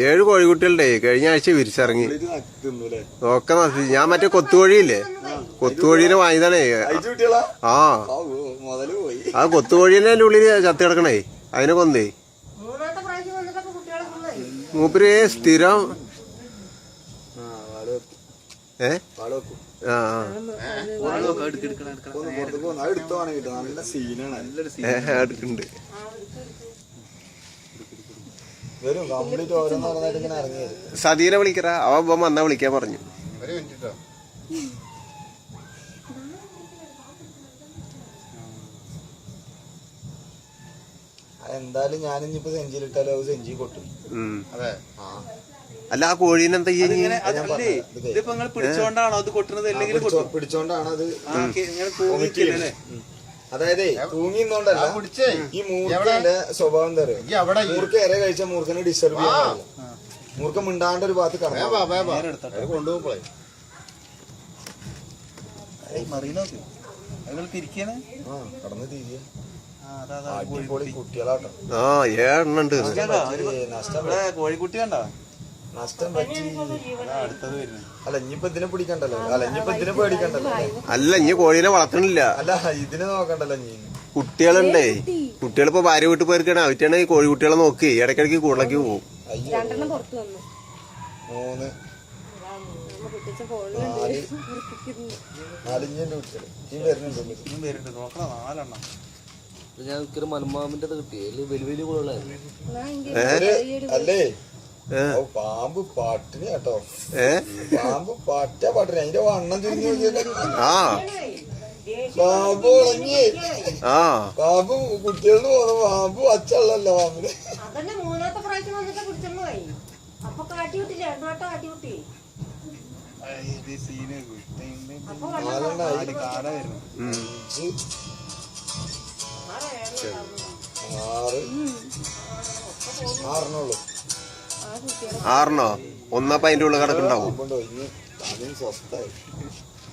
ഏഴ് കോഴിക്കുട്ടികളുടെ കഴിഞ്ഞ ആഴ്ച വിരിച്ചിറങ്ങി ഒക്കെ നശിച്ചു. ഞാൻ മറ്റേ കൊത്തുകോഴിയില്ലേ, കൊത്തുകോഴീനെ വാങ്ങിയതാണേ. ആ ആ കൊത്തുകോഴീനെ അതിന്റെ ഉള്ളിൽ ചത്തി കിടക്കണേ, അതിനെ കൊന്നേ. മൂപ്പര് സ്ഥിരം എടുക്കുന്നുണ്ട്. സതീനെ വിളിക്കറ, അവൻ വന്നാ വിളിക്കാൻ പറഞ്ഞു. എന്തായാലും ഞാനിപ്പോ സെഞ്ചിയിലിട്ടാലോ അത് സെഞ്ചി കൊട്ടും. അല്ല ആ കോഴീനെന്താ പിടിച്ചോണ്ടാണോ അത് കൊട്ടുന്നത്? പിടിച്ചോണ്ടാണ് അത്. അതായത് തൂങ്ങിന്നോണ്ടല്ല, ഈ മൂർഖന്റെ സ്വഭാവം എന്താ പറയുക, മൂർഖ ഇര കഴിച്ച മൂർഖനെ ഡിസ്റ്റർബ് ചെയ്യാൻ മൂർഖ മിണ്ടാണ്ട ഒരു ഭാഗത്ത് കൊണ്ടുപോകുമ്പോഴേ കടന്ന് തിരിയ അടിപൊളി കുട്ടികളാട്ടോ. കോഴിക്കുട്ടി കണ്ടോ? നഷ്ടം പറ്റി. അല്ല ഇനിയിപ്പോ ഇതിനെ പിടിക്കണ്ടല്ലോ, അല്ല ഇനിയിപ്പോ ഇതിനെ പേടിക്കണ്ടല്ലോ. അല്ല ഇനി കോഴീനെ വളർത്തണില്ല. അല്ല ഇതിനെ നോക്കണ്ടല്ലോ. ഇനി കുട്ടികളുണ്ടേ, കുട്ടികളിപ്പോ ഭാര്യ വീട്ടിൽ പോയിരിക്കണേ, അവറ്റാണ് ഈ കോഴിക്കുട്ടികളെ നോക്കി ഇടയ്ക്കിടയ്ക്ക് കൂടുതലേക്ക് പോകും. 3 ഞാൻ മലമാമിന്റെ കിട്ടി വലിയ വലിയ അല്ലേ. പാമ്പ് പാട്ടിന് കേട്ടോ, പാമ്പ് പാട്ടിന് അതിന്റെ വണ്ണം തിരിഞ്ഞു പാമ്പ് ഉളങ്ങി. പാമ്പ് കുട്ടികളുടെ പോകുന്ന പാമ്പ് അച്ചള്ളല്ലോ പാമ്പിന്. ആറിനുള്ളൂ. 6 ഒന്നപ്പം അതിന്റെ ഉള്ളിൽ കിടക്കുന്നുണ്ടാവും. സ്വസ്ഥായി